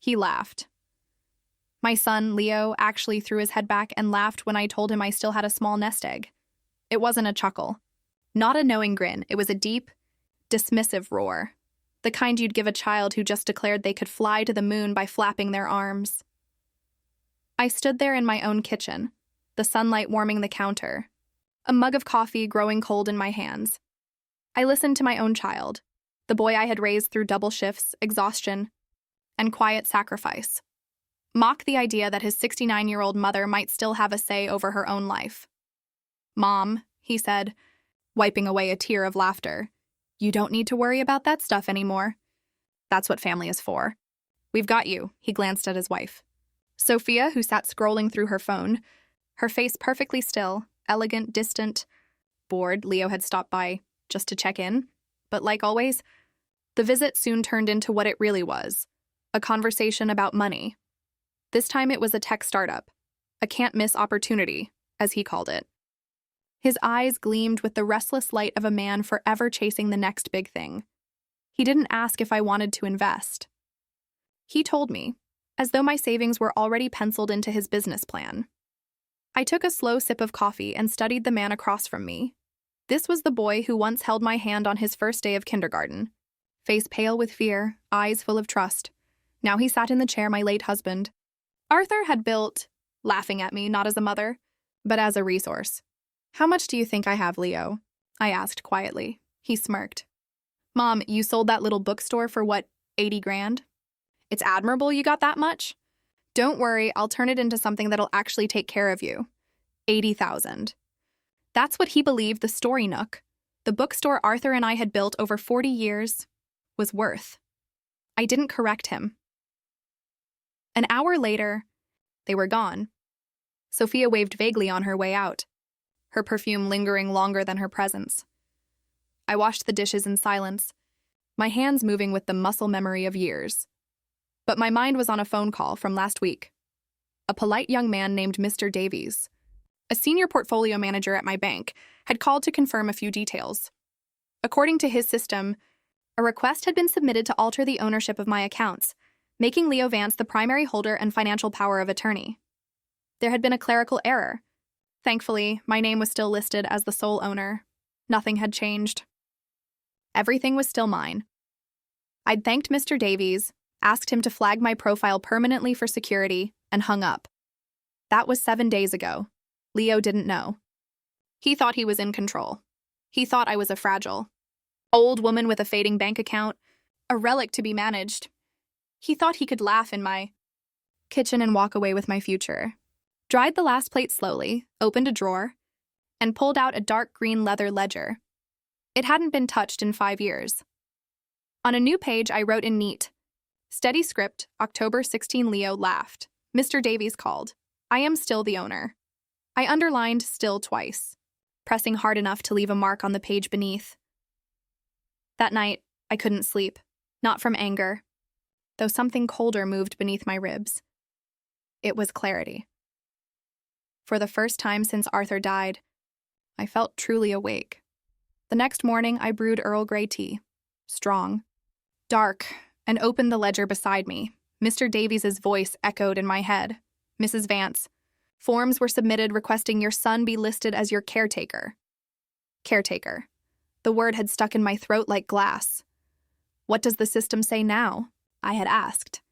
He laughed. My son, Leo, actually threw his head back and laughed when I told him I still had a small nest egg. It wasn't a chuckle. Not a knowing grin. It was a deep, dismissive roar. The kind you'd give a child who just declared they could fly to the moon by flapping their arms. I stood there in my own kitchen, the sunlight warming the counter, a mug of coffee growing cold in my hands. I listened to my own child, the boy I had raised through double shifts, exhaustion, and quiet sacrifice, mock the idea that his 69-year-old mother might still have a say over her own life. "Mom," he said, wiping away a tear of laughter, "you don't need to worry about that stuff anymore. That's what family is for. We've got you." He glanced at his wife, Sophia, who sat scrolling through her phone, her face perfectly still, elegant, distant, bored. Leo had stopped by just to check in, but like always, the visit soon turned into what it really was, a conversation about money. This time it was a tech startup, a can't-miss opportunity, as he called it. His eyes gleamed with the restless light of a man forever chasing the next big thing. He didn't ask if I wanted to invest. He told me, as though my savings were already penciled into his business plan. I took a slow sip of coffee and studied the man across from me. This was the boy who once held my hand on his first day of kindergarten, face pale with fear, eyes full of trust. Now he sat in the chair my late husband, Arthur, had built, laughing at me, not as a mother, but as a resource. "How much do you think I have, Leo?" I asked quietly. He smirked. "Mom, you sold that little bookstore for what, 80 grand? It's admirable you got that much. Don't worry, I'll turn it into something that'll actually take care of you. 80,000. That's what he believed the Story Nook, the bookstore Arthur and I had built over 40 years, was worth. I didn't correct him. An hour later, they were gone. Sophia waved vaguely on her way out, her perfume lingering longer than her presence. I washed the dishes in silence, my hands moving with the muscle memory of years. But my mind was on a phone call from last week. A polite young man named Mr. Davies, a senior portfolio manager at my bank, had called to confirm a few details. According to his system, a request had been submitted to alter the ownership of my accounts, making Leo Vance the primary holder and financial power of attorney. There had been a clerical error. Thankfully, my name was still listed as the sole owner. Nothing had changed. Everything was still mine. I'd thanked Mr. Davies, asked him to flag my profile permanently for security, and hung up. That was 7 days ago. Leo didn't know. He thought he was in control. He thought I was a fragile, old woman with a fading bank account, a relic to be managed. He thought he could laugh in my kitchen and walk away with my future. Dried the last plate slowly, opened a drawer, and pulled out a dark green leather ledger. It hadn't been touched in 5 years. On a new page, I wrote in neat, steady script, October 16. Leo laughed. Mr. Davies called. I am still the owner. I underlined still twice, pressing hard enough to leave a mark on the page beneath. That night, I couldn't sleep, not from anger, though something colder moved beneath my ribs. It was clarity. For the first time since Arthur died, I felt truly awake. The next morning, I brewed Earl Grey tea, strong, dark, and opened the ledger beside me. Mr. Davies' voice echoed in my head. Mrs. Vance, forms were submitted requesting your son be listed as your caretaker. Caretaker. The word had stuck in my throat like glass. What does the system say now? I had asked.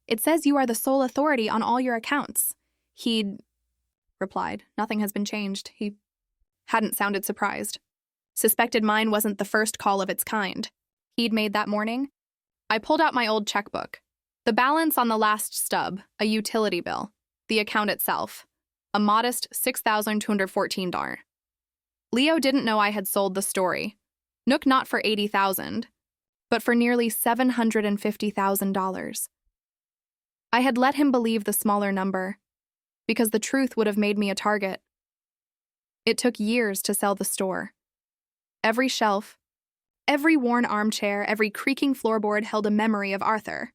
It says you are the sole authority on all your accounts. He'd replied. Nothing has been changed. He hadn't sounded surprised. Suspected mine wasn't the first call of its kind. He'd made that morning. I pulled out my old checkbook. The balance on the last stub, a utility bill. The account itself, a modest $6,214. Leo didn't know I had sold the Story. Nook not for $80,000, but for nearly $750,000. I had let him believe the smaller number, because the truth would have made me a target. It took years to sell the store. Every shelf, every worn armchair, every creaking floorboard held a memory of Arthur.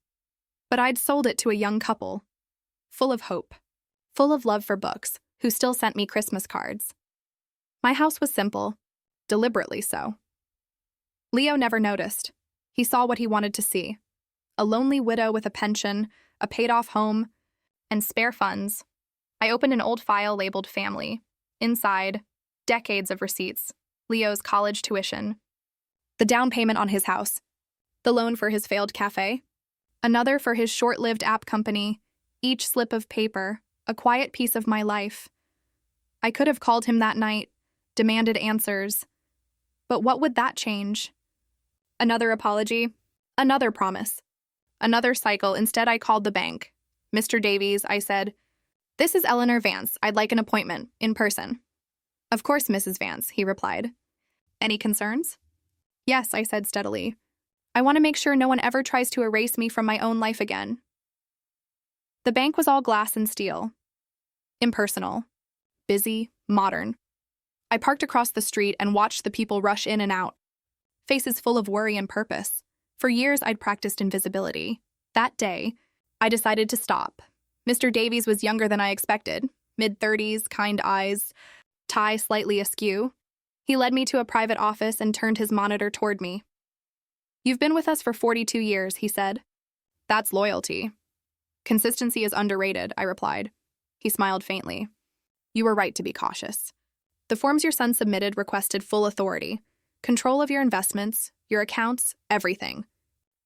But I'd sold it to a young couple, full of hope, full of love for books, who still sent me Christmas cards. My house was simple, deliberately so. Leo never noticed. He saw what he wanted to see. A lonely widow with a pension, a paid-off home, and spare funds. I opened an old file labeled Family. Inside, decades of receipts, Leo's college tuition, the down payment on his house, the loan for his failed cafe, another for his short-lived app company, each slip of paper, a quiet piece of my life. I could have called him that night, demanded answers. But what would that change? Another apology, another promise, another cycle. Instead, I called the bank. Mr. Davies, I said, "This is Eleanor Vance. I'd like an appointment, in person." "Of course, Mrs. Vance," he replied. "Any concerns?" "Yes," I said steadily. "I want to make sure no one ever tries to erase me from my own life again." The bank was all glass and steel. Impersonal. Busy. Modern. I parked across the street and watched the people rush in and out. Faces full of worry and purpose. For years, I'd practiced invisibility. That day, I decided to stop. Mr. Davies was younger than I expected. Mid-30s, kind eyes, tie slightly askew. He led me to a private office and turned his monitor toward me. "You've been with us for 42 years, he said. "That's loyalty." "Consistency is underrated," I replied. He smiled faintly. "You were right to be cautious. The forms your son submitted requested full authority, control of your investments, your accounts, everything.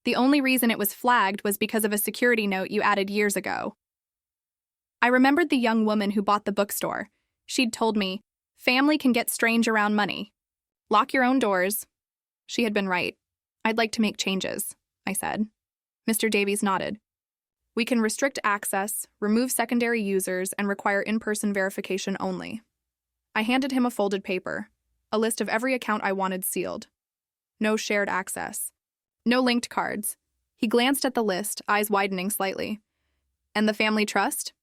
The only reason it was flagged was because of a security note you added years ago." I remembered the young woman who bought the bookstore. She'd told me, "Family can get strange around money. Lock your own doors." She had been right. "I'd like to make changes," I said. Mr. Davies nodded. "We can restrict access, remove secondary users, and require in-person verification only." I handed him a folded paper, a list of every account I wanted sealed. No shared access. No linked cards. He glanced at the list, eyes widening slightly. "And the family trust?"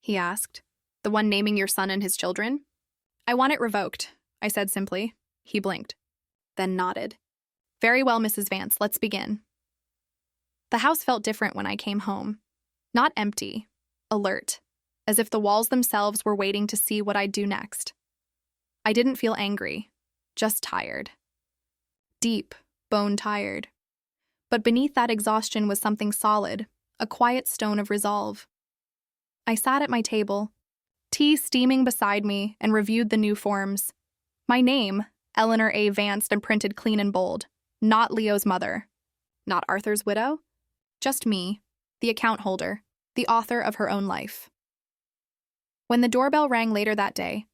he asked. "The one naming your son and his children?" "I want it revoked," I said simply. He blinked, then nodded. "Very well, Mrs. Vance, let's begin." The house felt different when I came home. Not empty, alert, as if the walls themselves were waiting to see what I'd do next. I didn't feel angry, just tired. Deep, bone-tired. But beneath that exhaustion was something solid, a quiet stone of resolve. I sat at my table, tea steaming beside me, and reviewed the new forms. My name, Eleanor A. Vance, and printed clean and bold. Not Leo's mother. Not Arthur's widow. Just me, the account holder, the author of her own life. When the doorbell rang later that day,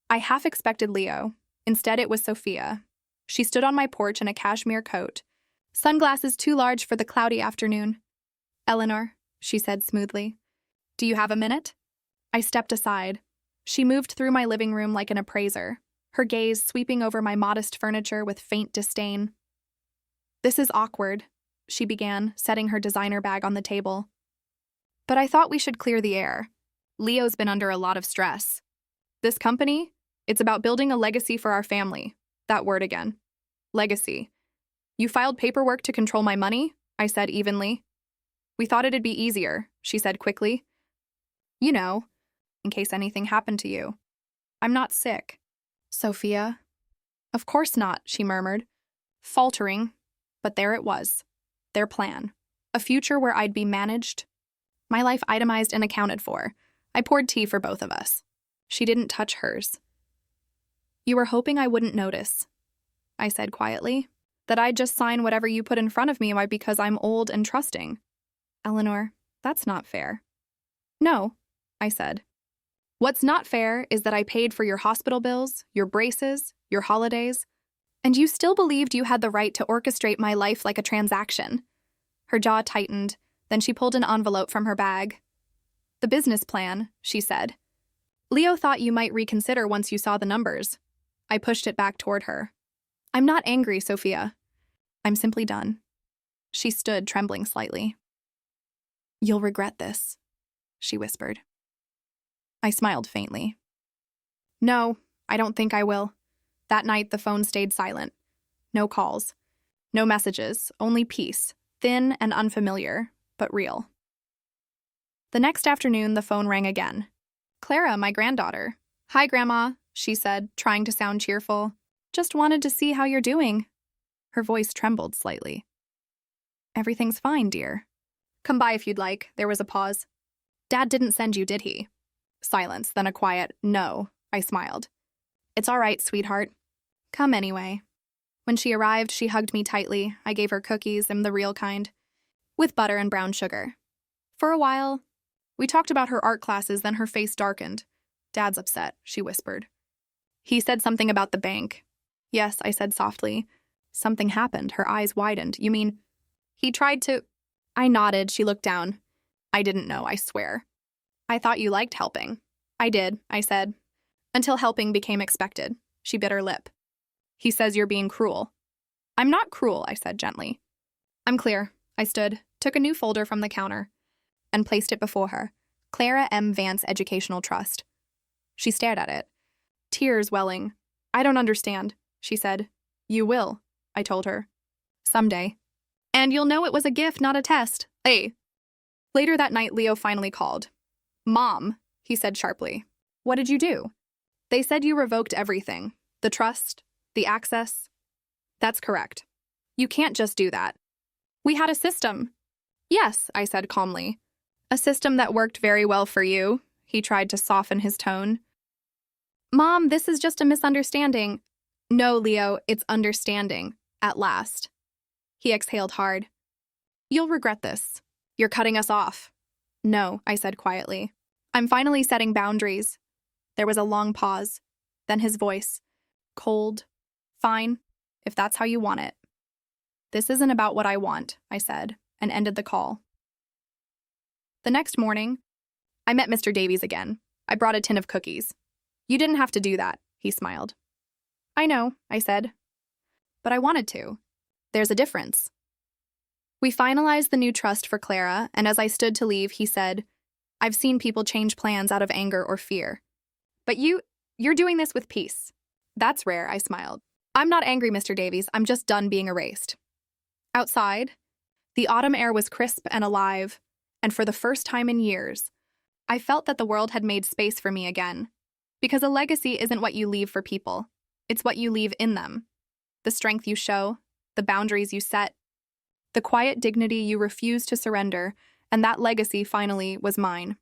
I half expected Leo. Instead, it was Sophia. She stood on my porch in a cashmere coat, sunglasses too large for the cloudy afternoon. "Eleanor," she said smoothly, "do you have a minute?" I stepped aside. She moved through my living room like an appraiser, her gaze sweeping over my modest furniture with faint disdain. "This is awkward," she began, setting her designer bag on the table. "But I thought we should clear the air. Leo's been under a lot of stress. This company, it's about building a legacy for our family." That word again. Legacy. "You filed paperwork to control my money?" I said evenly. "We thought it'd be easier," she said quickly. "You know, in case anything happened to you. I'm not sick." "Sophia?" "Of course not," she murmured, faltering, but there it was. Their plan. A future where I'd be managed. My life itemized and accounted for. I poured tea for both of us. She didn't touch hers. "You were hoping I wouldn't notice," I said quietly. "That I'd just sign whatever you put in front of me because I'm old and trusting." "Eleanor, that's not fair." "No," I said. "What's not fair is that I paid for your hospital bills, your braces, your holidays, and you still believed you had the right to orchestrate my life like a transaction." Her jaw tightened, then she pulled an envelope from her bag. "The business plan," she said. "Leo thought you might reconsider once you saw the numbers." I pushed it back toward her. "I'm not angry, Sophia. I'm simply done." She stood, trembling slightly. "You'll regret this," she whispered. I smiled faintly. "No, I don't think I will." That night, the phone stayed silent. No calls. No messages, only peace, thin and unfamiliar, but real. The next afternoon, the phone rang again. "Clara, my granddaughter." "Hi, Grandma," she said, trying to sound cheerful. "Just wanted to see how you're doing." Her voice trembled slightly. "Everything's fine, dear." Come by if you'd like. There was a pause. Dad didn't send you, did he? Silence, then a quiet, no. I smiled. It's all right, sweetheart. Come anyway. When she arrived, she hugged me tightly. I gave her cookies, and the real kind, with butter and brown sugar. For a while, we talked about her art classes, then her face darkened. Dad's upset, she whispered. He said something about the bank. Yes, I said softly. Something happened. Her eyes widened. You mean, he tried to... I nodded. She looked down. I didn't know, I swear. I thought you liked helping. I did, I said. Until helping became expected. She bit her lip. He says you're being cruel. I'm not cruel, I said gently. I'm clear. I stood, took a new folder from the counter, and placed it before her. Clara M. Vance Educational Trust. She stared at it, tears welling. I don't understand, she said. You will, I told her. Someday. And you'll know it was a gift, not a test. Hey. Later that night, Leo finally called. Mom, he said sharply. What did you do? They said you revoked everything. The trust, the access. That's correct. You can't just do that. We had a system. Yes, I said calmly. A system that worked very well for you. He tried to soften his tone. Mom, this is just a misunderstanding. No, Leo, it's understanding. At last. He exhaled hard. You'll regret this. You're cutting us off. No, I said quietly. I'm finally setting boundaries. There was a long pause. Then his voice. Cold. Fine, if that's how you want it. This isn't about what I want, I said, and ended the call. The next morning, I met Mr. Davies again. I brought a tin of cookies. You didn't have to do that, he smiled. I know, I said. But I wanted to. There's a difference. We finalized the new trust for Clara, and as I stood to leave, he said, I've seen people change plans out of anger or fear. But you're doing this with peace. That's rare, I smiled. I'm not angry, Mr. Davies. I'm just done being erased. Outside, the autumn air was crisp and alive, and for the first time in years, I felt that the world had made space for me again. Because a legacy isn't what you leave for people. It's what you leave in them. The strength you show, the boundaries you set, the quiet dignity you refuse to surrender, and that legacy finally was mine.